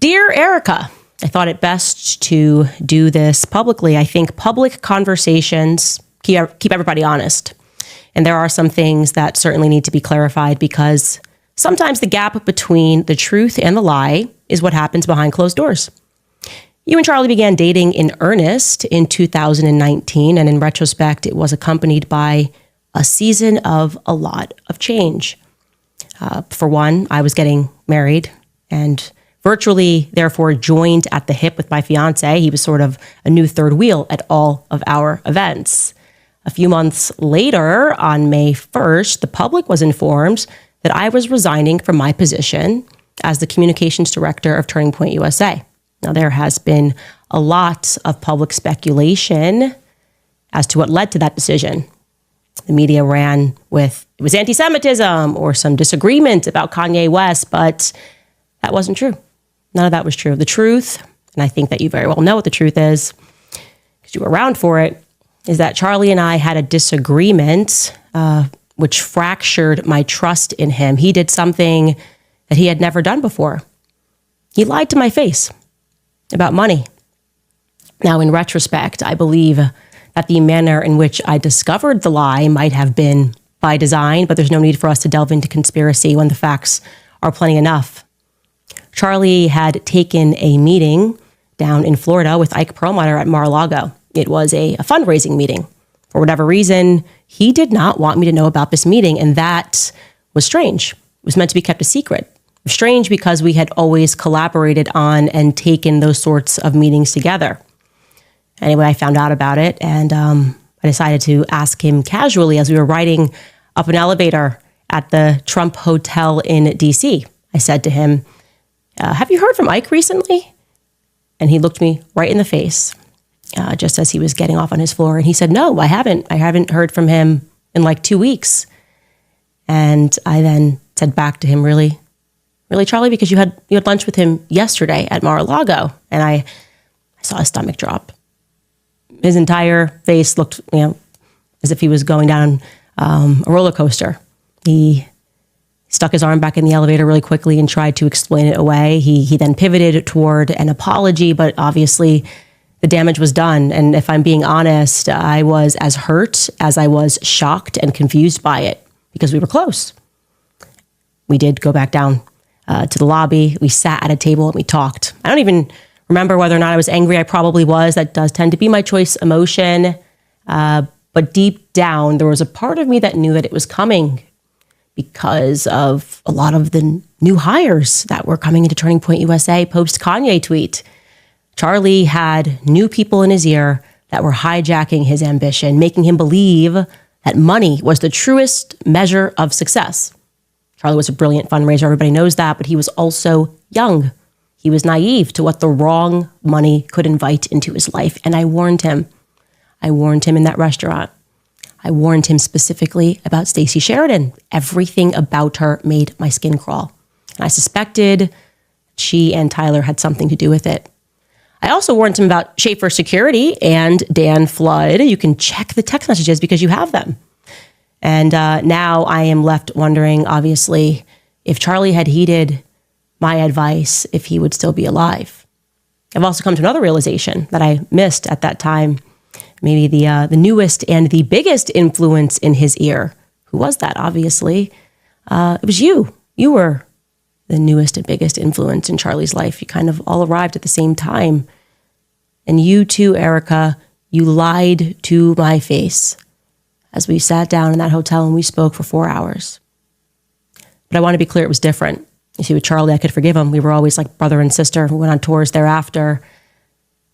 Dear Erica, I thought it best to do this publicly. I think public conversations keep everybody honest. And there are some things that certainly need to be clarified because sometimes the gap between the truth and the lie is what happens behind closed doors. You and Charlie began dating in earnest in 2019, and in retrospect, it was accompanied by a season of a lot of change. For one, I was getting married and virtually, therefore, joined at the hip with my fiance. He was sort of a new third wheel at all of our events. A few months later, on May 1st, the public was informed that I was resigning from my position as the communications director of Turning Point USA. Now, there has been a lot of public speculation as to what led to that decision. The media ran with it was anti-Semitism or some disagreement about Kanye West, but that wasn't true. None of that was true. The truth, and I think that you very well know what the truth is, because you were around for it, is that Charlie and I had a disagreement, which fractured my trust in him. He did something that he had never done before. He lied to my face about money. Now, in retrospect, I believe that the manner in which I discovered the lie might have been by design, but there's no need for us to delve into conspiracy when the facts are plenty enough. Charlie had taken a meeting down in Florida with Ike Perlmutter at Mar-a-Lago. It was a fundraising meeting. For whatever reason, he did not want me to know about this meeting, and that was strange. It was meant to be kept a secret. It was strange because we had always collaborated on and taken those sorts of meetings together. Anyway, I found out about it, and I decided to ask him casually as we were riding up an elevator at the Trump Hotel in D.C. I said to him, have you heard from Ike recently? And he looked me right in the face just as he was getting off on his floor. And he said, no, I haven't. I haven't heard from him in like 2 weeks. And I then said back to him, really, Charlie? Because you had lunch with him yesterday at Mar-a-Lago. And I saw his stomach drop. His entire face looked, as if he was going down a roller coaster. He stuck his arm back in the elevator really quickly and tried to explain it away. He then pivoted toward an apology, but obviously the damage was done. And if I'm being honest, I was as hurt as I was shocked and confused by it because we were close. We did go back down to the lobby. We sat at a table and we talked. I don't even remember whether or not I was angry. I probably was. That does tend to be my choice emotion. But deep down, there was a part of me that knew that it was coming because of a lot of the new hires that were coming into Turning Point USA post-Kanye tweet. Charlie had new people in his ear that were hijacking his ambition, making him believe that money was the truest measure of success. Charlie was a brilliant fundraiser, everybody knows that, but he was also young. He was naive to what the wrong money could invite into his life, and I warned him. I warned him in that restaurant. I warned him specifically about Stacey Sheridan. Everything about her made my skin crawl. And I suspected she and Tyler had something to do with it. I also warned him about Schaefer Security and Dan Flood. You can check the text messages because you have them. And now I am left wondering, obviously, if Charlie had heeded my advice, if he would still be alive. I've also come to another realization that I missed at that time. Maybe the newest and the biggest influence in his ear. Who was that, obviously? It was you. You were the newest and biggest influence in Charlie's life. You kind of all arrived at the same time. And you too, Erica, you lied to my face as we sat down in that hotel and we spoke for 4 hours. But I want to be clear, it was different. You see, with Charlie, I could forgive him. We were always like brother and sister. We went on tours thereafter.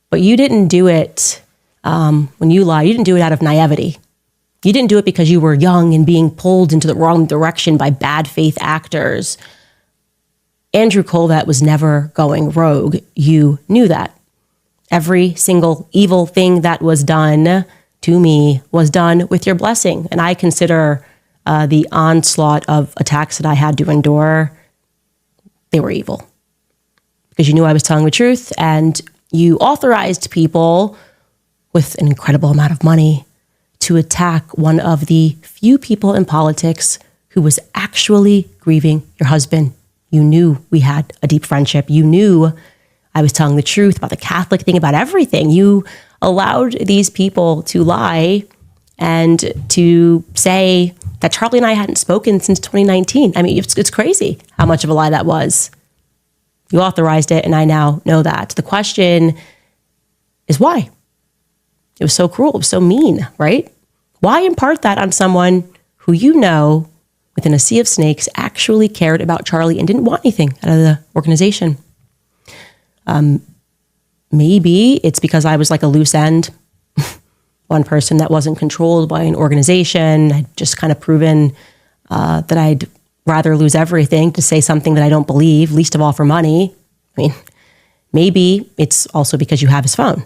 But you didn't do it. When you lied, you didn't do it out of naivety. You didn't do it because you were young and being pulled into the wrong direction by bad faith actors. Andrew Colvett was never going rogue. You knew that. Every single evil thing that was done to me was done with your blessing. And I consider the onslaught of attacks that I had to endure, they were evil. Because you knew I was telling the truth and you authorized people with an incredible amount of money to attack one of the few people in politics who was actually grieving your husband. You knew we had a deep friendship. You knew I was telling the truth about the Catholic thing, about everything. You allowed these people to lie and to say that Charlie and I hadn't spoken since 2019. I mean, it's crazy how much of a lie that was. You authorized it, and I now know that. The question is why? It was so cruel. It was so mean, right? Why impart that on someone who you know within a sea of snakes actually cared about Charlie and didn't want anything out of the organization? Maybe it's because I was like a loose end, one person that wasn't controlled by an organization. I'd just kind of proven that I'd rather lose everything to say something that I don't believe, least of all for money. I mean, maybe it's also because you have his phone.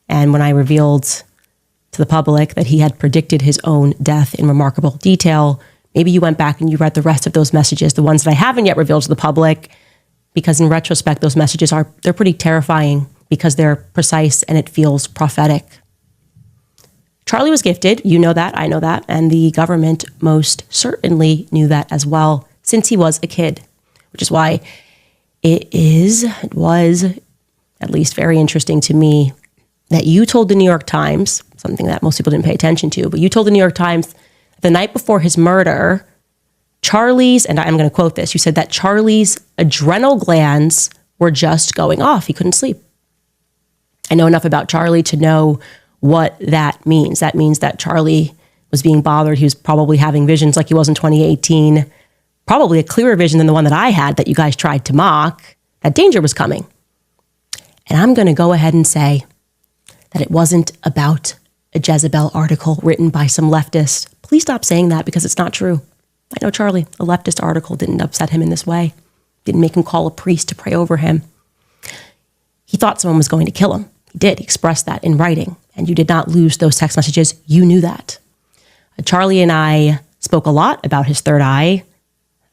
And when I revealed to the public that he had predicted his own death in remarkable detail, maybe you went back and you read the rest of those messages, the ones that I haven't yet revealed to the public, because in retrospect, those messages they're pretty terrifying because they're precise and it feels prophetic. Charlie was gifted. You know that. I know that. And the government most certainly knew that as well since he was a kid, which is why it was at least very interesting to me that you told the New York Times, something that most people didn't pay attention to, but you told the New York Times the night before his murder, Charlie's, and I'm going to quote this, you said that Charlie's adrenal glands were just going off. He couldn't sleep. I know enough about Charlie to know what that means. That means that Charlie was being bothered. He was probably having visions like he was in 2018, probably a clearer vision than the one that I had that you guys tried to mock, that danger was coming. And I'm going to go ahead and say that it wasn't about a Jezebel article written by some leftist. Please stop saying that because it's not true. I know Charlie, a leftist article didn't upset him in this way, didn't make him call a priest to pray over him. He thought someone was going to kill him. He did. He expressed that in writing, and you did not lose those text messages. You knew that. Charlie and I spoke a lot about his third eye.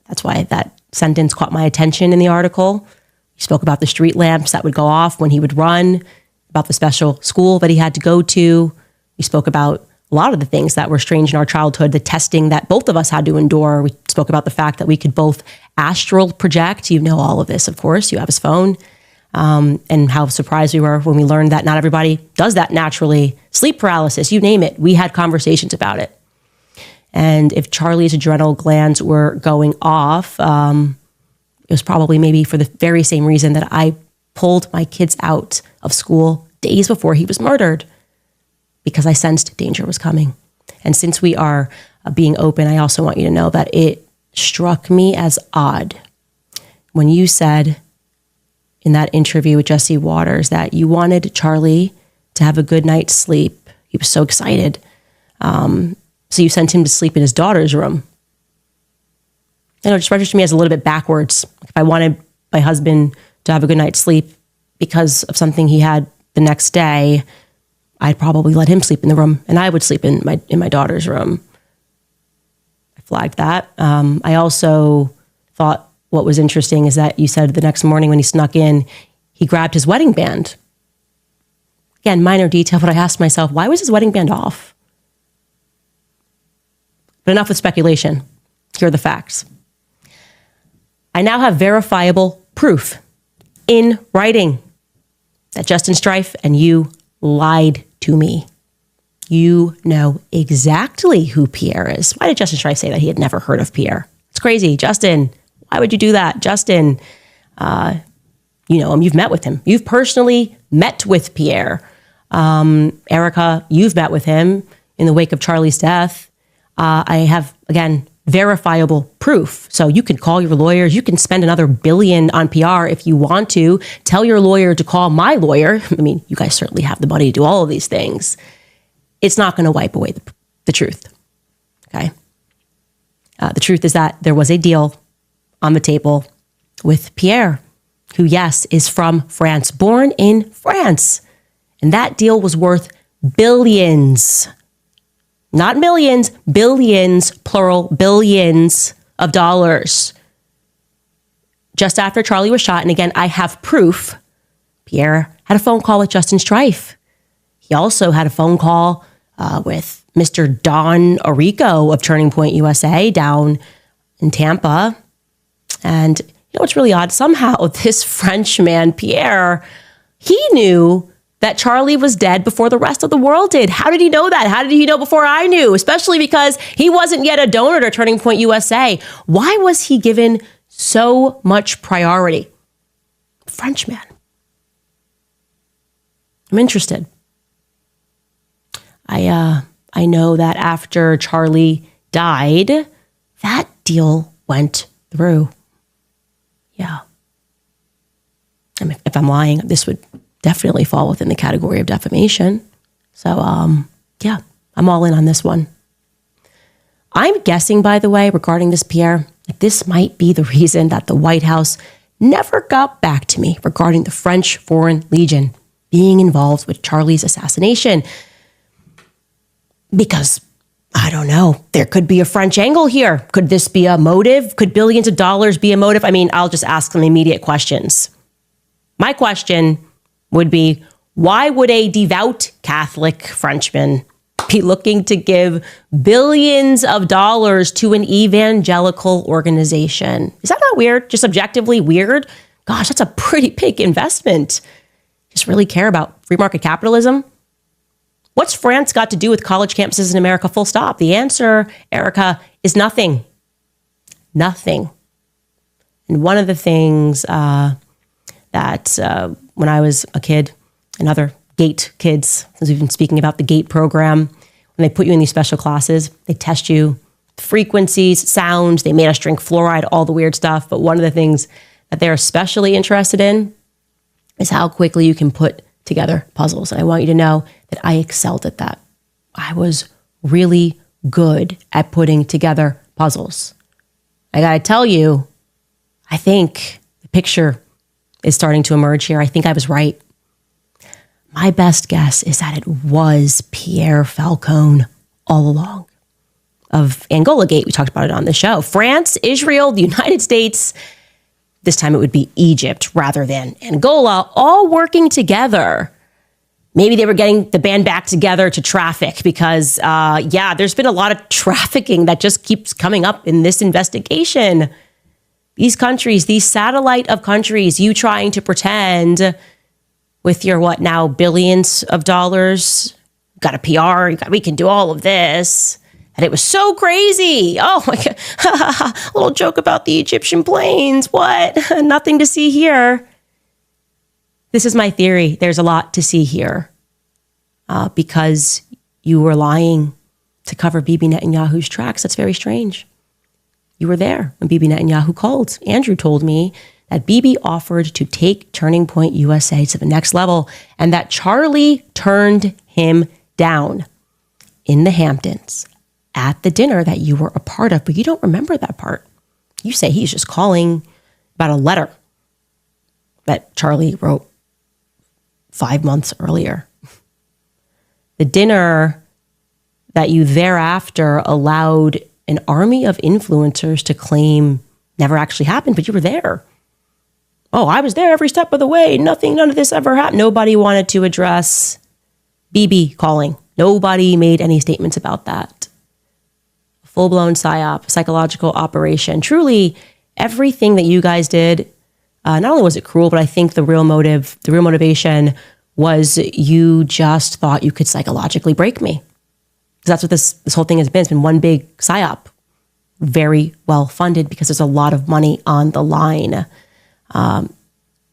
That's why that sentence caught my attention in the article. He spoke about the street lamps that would go off when he would run, about the special school that he had to go to. We spoke about a lot of the things that were strange in our childhood, the testing that both of us had to endure. We spoke about the fact that we could both astral project. You know all of this, of course. You have his phone. And how surprised we were when we learned that not everybody does that naturally. Sleep paralysis, you name it. We had conversations about it. And if Charlie's adrenal glands were going off, it was probably maybe for the very same reason that I pulled my kids out of school days before he was murdered, because I sensed danger was coming. And since we are being open, I also want you to know that it struck me as odd when you said in that interview with Jesse Waters that you wanted Charlie to have a good night's sleep. He was so excited. So you sent him to sleep in his daughter's room. And it just registered to me as a little bit backwards. If I wanted my husband to have a good night's sleep because of something he had the next day, I'd probably let him sleep in the room and I would sleep in my daughter's room. I flagged that. I also thought what was interesting is that you said the next morning when he snuck in, he grabbed his wedding band. Again, minor detail, but I asked myself, why was his wedding band off? But enough with speculation. Here are the facts. I now have verifiable proof in writing that Justin Strife and you lied to me. You know exactly who Pierre is. Why did Justin Strife say that he had never heard of Pierre? It's crazy. Justin, why would you do that? Justin, you know him. You've met with him. You've personally met with Pierre. Erica, you've met with him in the wake of Charlie's death. I have, again, verifiable proof. So you can call your lawyers. You can spend another $1 billion on PR if you want to. Tell your lawyer to call my lawyer. I mean, you guys certainly have the money to do all of these things. It's not going to wipe away the truth. Okay. The truth is that there was a deal on the table with Pierre, who, yes, is from France, born in France. And that deal was worth billions, not millions, billions, plural, billions of dollars. Just after Charlie was shot, and again, I have proof, Pierre had a phone call with Justin Strife. He also had a phone call with Mr. Don Orico of Turning Point USA down in Tampa. And You know what's really odd? Somehow this Frenchman, Pierre, he knew that Charlie was dead before the rest of the world did. How did he know that? How did he know before I knew? Especially because he wasn't yet a donor to Turning Point USA. Why was he given so much priority? Frenchman. I'm interested. I know that after Charlie died, that deal went through. Yeah. I mean, if I'm lying, this would definitely fall within the category of defamation. So, yeah, I'm all in on this one. I'm guessing, by the way, regarding this, Pierre, that this might be the reason that the White House never got back to me regarding the French Foreign Legion being involved with Charlie's assassination. Because, I don't know, there could be a French angle here. Could this be a motive? Could billions of dollars be a motive? I mean, I'll just ask some immediate questions. My question would be, why would a devout Catholic Frenchman be looking to give billions of dollars to an evangelical organization? Is that not weird? Just objectively weird? Gosh, that's a pretty big investment. Just really care about free market capitalism? What's France got to do with college campuses in America? Full stop. The answer, Erica, is nothing. Nothing. And one of the things that when I was a kid, and other GATE kids, since we've been speaking about the GATE program, when they put you in these special classes, they test you frequencies, sounds, they made us drink fluoride, all the weird stuff. But one of the things that they're especially interested in is how quickly you can put together puzzles. And I want you to know that I excelled at that. I was really good at putting together puzzles. I gotta tell you, I think the picture is starting to emerge here. I think I was right. My best guess is that it was Pierre Falcone all along of Angola Gate. We talked about it on the show. France, Israel, the United States. This time it would be Egypt rather than Angola, all working together. Maybe they were getting the band back together to traffic because, there's been a lot of trafficking that just keeps coming up in this investigation. These countries, these satellite of countries, you trying to pretend with your billions of dollars, got a PR, we can do all of this. And it was so crazy. Oh my God. A little joke about the Egyptian planes. What? Nothing to see here. This is my theory. There's a lot to see here because you were lying to cover Bibi Netanyahu's tracks. That's very strange. You were there when Bibi Netanyahu called. Andrew told me that Bibi offered to take Turning Point USA to the next level and that Charlie turned him down in the Hamptons at the dinner that you were a part of, but you don't remember that part. You say he's just calling about a letter that Charlie wrote 5 months earlier. The dinner that you thereafter allowed an army of influencers to claim never actually happened, but you were there. Oh, I was there every step of the way. None of this ever happened. Nobody wanted to address Bibi calling. Nobody made any statements about that. Full-blown psyop, psychological operation. Truly, everything that you guys did, not only was it cruel, but I think the real motivation was you just thought you could psychologically break me. Because that's what this whole thing has been. It's been one big psyop. Very well funded because there's a lot of money on the line.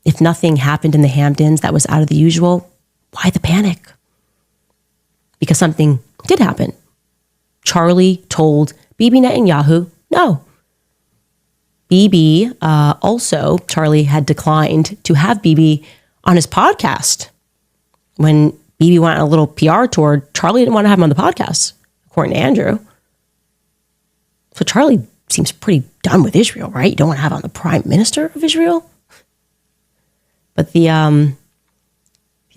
If nothing happened in the Hamptons that was out of the usual, why the panic? Because something did happen. Charlie told Bibi Netanyahu no. Bibi, also, Charlie had declined to have Bibi on his podcast. When Bibi went on a little PR tour, Charlie didn't want to have him on the podcast, according to Andrew. So Charlie seems pretty done with Israel, right? You don't want to have on the prime minister of Israel? But the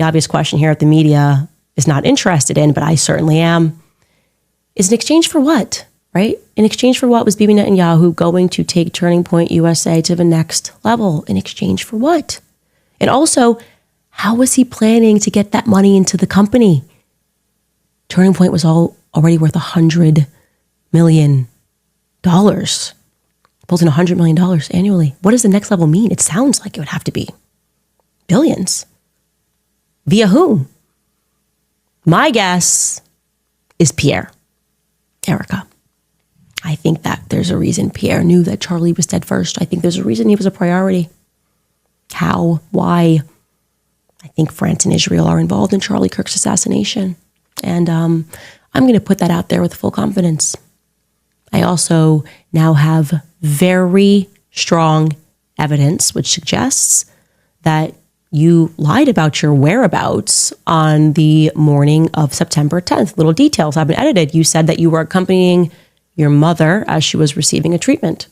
obvious question here at the media is not interested in, but I certainly am, is in exchange for what, right? In exchange for what was Bibi Netanyahu going to take Turning Point USA to the next level? In exchange for what? And also, how was he planning to get that money into the company? Turning Point was already worth $100 million. pulls in $100 million annually. What does the next level mean? It sounds like it would have to be billions. Via whom? My guess is Pierre. Erica. I think that there's a reason Pierre knew that Charlie was dead first. I think there's a reason he was a priority. How? Why? I think France and Israel are involved in Charlie Kirk's assassination. And I'm going to put that out there with full confidence. I also now have very strong evidence which suggests that you lied about your whereabouts on the morning of September 10th. Little details have been edited. You said that you were accompanying your mother as she was receiving a treatment.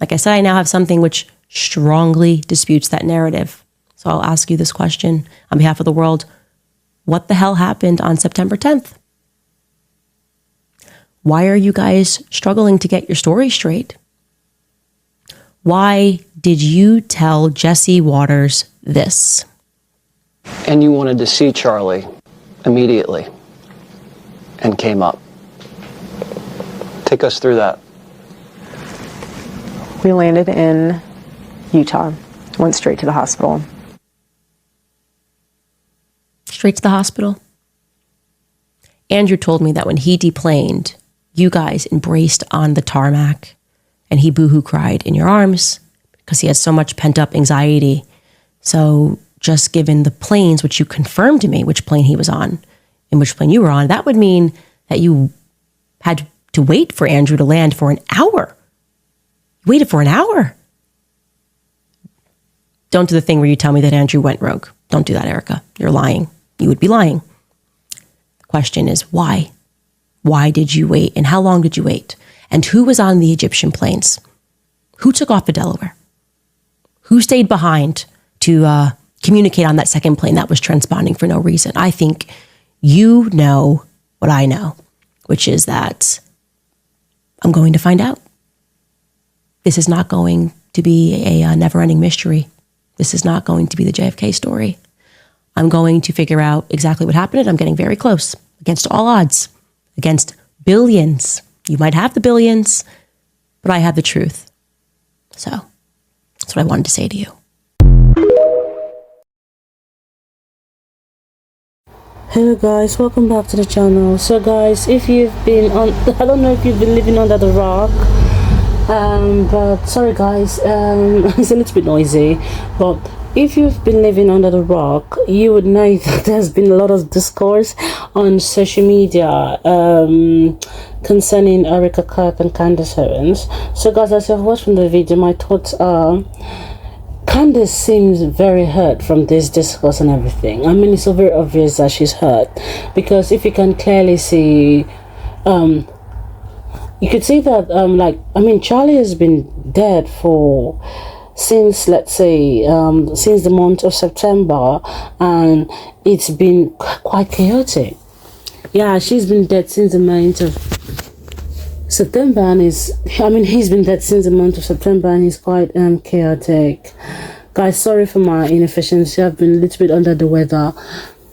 Like I said, I now have something which strongly disputes that narrative. So I'll ask you this question on behalf of the world. What the hell happened on September 10th? Why are you guys struggling to get your story straight? Why did you tell Jesse Waters this? And you wanted to see Charlie immediately and came up. Take us through that. We landed in Utah, went straight to the hospital. Straight to the hospital? Andrew told me that when he deplaned, you guys embraced on the tarmac and he boohoo cried in your arms because he had so much pent up anxiety. So just given the planes, which you confirmed to me, which plane he was on and which plane you were on, that would mean that you had to wait for Andrew to land for an hour. You waited for an hour. Don't do the thing where you tell me that Andrew went rogue. Don't do that, Erica. You're lying. You would be lying. The question is why? Why did you wait? And how long did you wait? And who was on the Egyptian planes? Who took off to Delaware? Who stayed behind to communicate on that second plane that was transponding for no reason? I think you know what I know, which is that I'm going to find out. This is not going to be a never-ending mystery. This is not going to be the JFK story. I'm going to figure out exactly what happened, and I'm getting very close, against all odds, against billions. You might have the billions, but I have the truth. So that's what I wanted to say to you. Hello guys, welcome back to the channel. So guys, if you've been on, I don't know if you've been living under the rock, but sorry guys, it's a little bit noisy, but if you've been living under the rock, you would know that there's been a lot of discourse on social media concerning Erica Kirk and Candace Owens. So guys, as you've watched from the video, my thoughts are, Candace seems very hurt from this discourse and everything. I mean, it's so very obvious that she's hurt, because if you can clearly see, you could see that, Charlie has been dead for, since, let's say, since the month of September, and it's been quite chaotic. Yeah, she's been dead since the month of September, and he's been dead since the month of September, and he's quite chaotic. Guys, sorry for my inefficiency. I've been a little bit under the weather.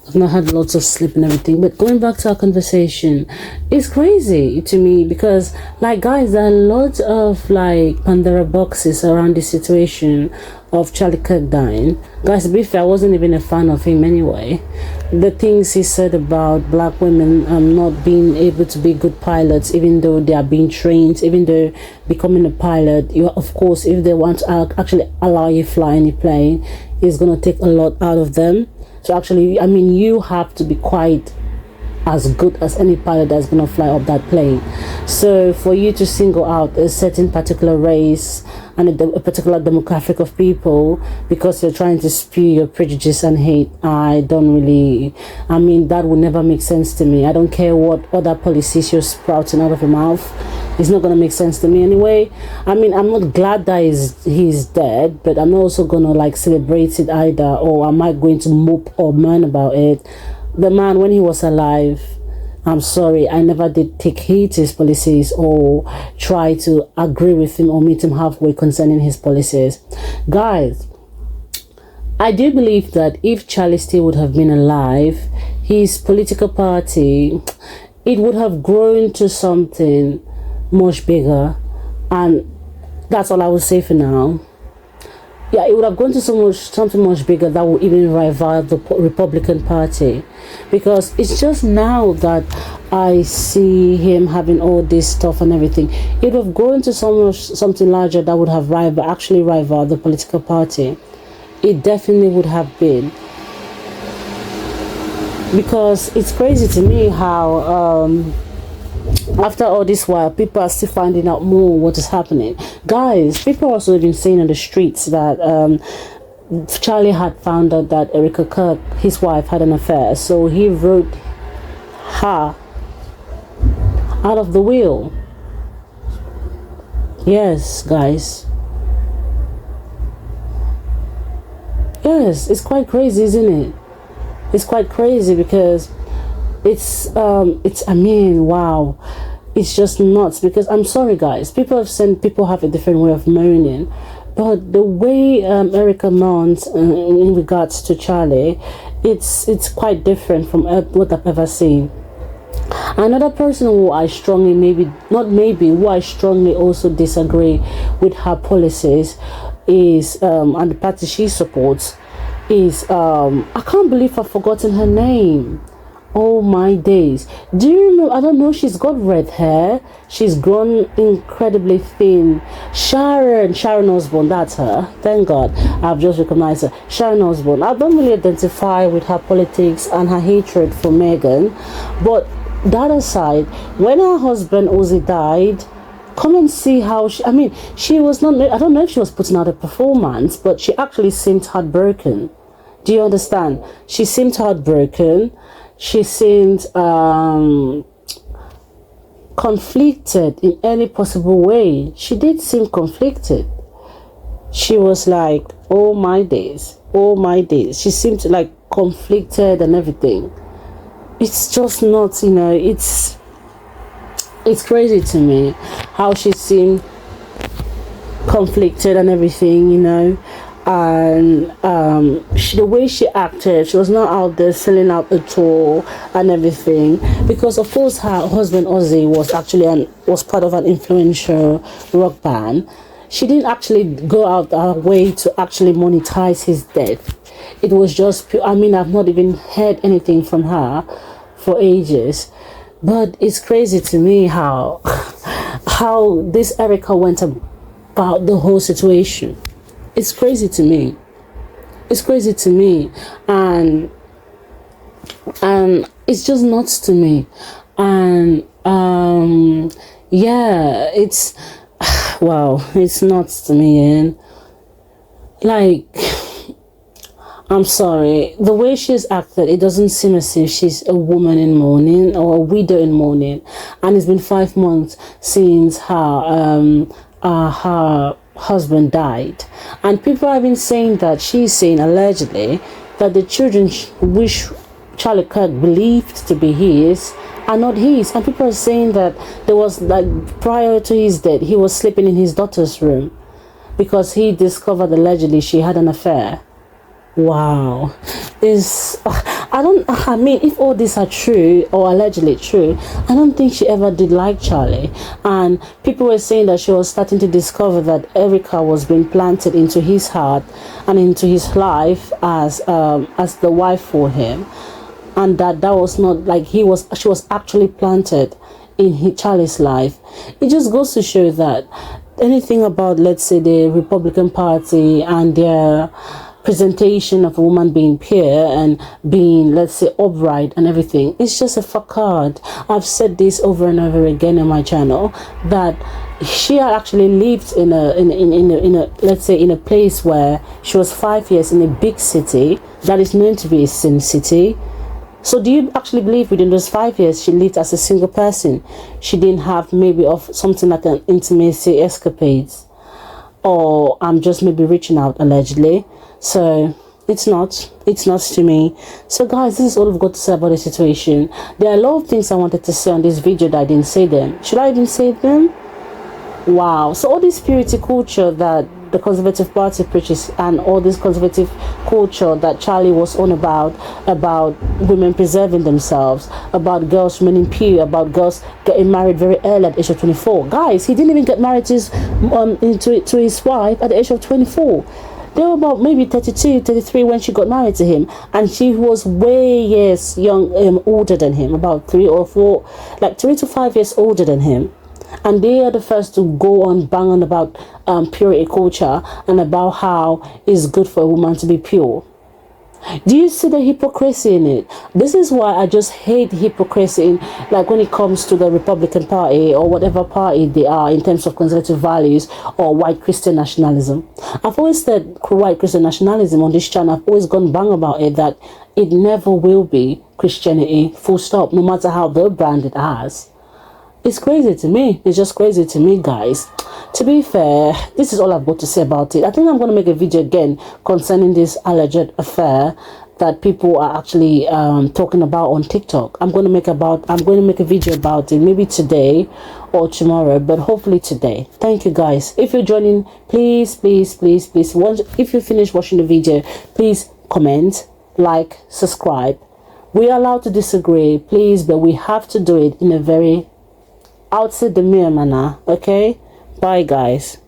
I've not had lots of sleep and everything. But going back to our conversation, it's crazy to me because, guys, there are lots of Pandora boxes around the situation of Charlie Kirk dying. Guys, to be fair, I wasn't even a fan of him anyway. The things he said about black women not being able to be good pilots, even though they are being trained, even though becoming a pilot, of course, if they want to actually allow you fly any plane, it's going to take a lot out of them. So actually, you have to be quite as good as any pilot that's going to fly up that plane. So for you to single out a certain particular race and a particular demographic of people because you're trying to spew your prejudice and hate, that would never make sense to me. I don't care what other policies you're sprouting out of your mouth. It's not going to make sense to me anyway. I'm not glad that he's dead, but I'm not also going to celebrate it either, or am I going to mope or moan about it? The man, when he was alive, I'm sorry, I never did take heed to his policies or try to agree with him or meet him halfway concerning his policies. Guys, I do believe that if Charlie still would have been alive, his political party, it would have grown to something much bigger, and That's all I will say for now. Yeah, it would have gone to something much bigger that would even rival the Republican Party, because it's just now that I see him having all this stuff and everything. It would have grown to something larger that would have actually rival the political party. It definitely would have been, because it's crazy to me how after all this while, people are still finding out more what is happening. Guys, people also have been saying on the streets that Charlie had found out that Erika Kirk, his wife, had an affair. So he wrote her out of the will. Yes, guys. Yes, it's quite crazy, isn't it? It's quite crazy because I mean, wow, it's just nuts. Because I'm sorry, guys, people have said people have a different way of mourning, but the way Erica mourns in regards to Charlie, it's quite different from what I've ever seen. Another person who I strongly also disagree with her policies is and the party she supports is I can't believe I've forgotten her name. Oh my days. Do you know? I don't know. She's got red hair. She's grown incredibly thin. Sharon Osbourne, that's her. Thank God I've just recognized her. Sharon Osbourne. I don't really identify with her politics and her hatred for Meghan. But that aside, when her husband Ozzy died, come and see how she was not, I don't know if she was putting out a performance, but she actually seemed heartbroken. Do you understand? She seemed heartbroken. She seemed conflicted in any possible way. She did seem conflicted. She was like, oh my days, oh my days. She seemed like conflicted and everything. It's just not, it's crazy to me how she seemed conflicted and everything, and the way she acted, she was not out there selling out at all and everything, because of course her husband Ozzy was part of an influential rock band. She didn't actually go out her way to actually monetize his death. It was just pure. I've not even heard anything from her for ages, but it's crazy to me how this Erica went about the whole situation. It's crazy to me. It's crazy to me, and it's just nuts to me. And yeah, it's wow, it's nuts to me. And like, I'm sorry, the way she's acted, it doesn't seem as if she's a woman in mourning or a widow in mourning. And it's been 5 months since her husband died, and people have been saying that she's saying allegedly that the children which Charlie Kirk believed to be his are not his, and people are saying that there was, like, prior to his death, he was sleeping in his daughter's room because he discovered allegedly she had an affair. Wow. If all these are true or allegedly true, I don't think she ever did like Charlie. And people were saying that she was starting to discover that Erica was being planted into his heart and into his life as the wife for him, and that was not like she was actually planted in Charlie's life. It just goes to show that anything about, let's say, the Republican Party and their presentation of a woman being pure and being, let's say, upright and everything, it's just a facade. I've said this over and over again in my channel, that she had actually lived in a let's say in a place where she was 5 years in a big city that is known to be a sin city. So do you actually believe within those 5 years she lived as a single person? She didn't have maybe of something like an intimacy escapades, or I'm just maybe reaching out allegedly. So it's not to me. So guys, this is all I've got to say about the situation. There are a lot of things I wanted to say on this video that I didn't say them. Should I even say them? Wow. So all this purity culture that the Conservative Party preaches and all this conservative culture that Charlie was on about women preserving themselves, about girls remaining pure, about girls getting married very early at the age of 24. Guys, he didn't even get married to his wife at the age of 24. They were about maybe 32, 33 when she got married to him, and she was way years older than him, about 3 to 5 years older than him. And they are the first to go on bang on about purity culture and about how it's good for a woman to be pure. Do you see the hypocrisy in it? This is why I just hate hypocrisy in, like, when it comes to the Republican Party or whatever party they are in terms of conservative values or white Christian nationalism. I've always said white Christian nationalism on this channel. I've always gone bang about it, that it never will be Christianity, full stop, no matter how they're branded as. It's crazy to me. It's just crazy to me, guys. To be fair, this is all I've got to say about it. I think I'm going to make a video again concerning this alleged affair that people are actually talking about on TikTok. I'm going to make a video about it, maybe today or tomorrow, but hopefully today. Thank you, guys. If you're joining, please, if you finish watching the video, please comment, like, subscribe. We are allowed to disagree, please, but we have to do it in a very outside the mirror manner. Okay, bye, guys.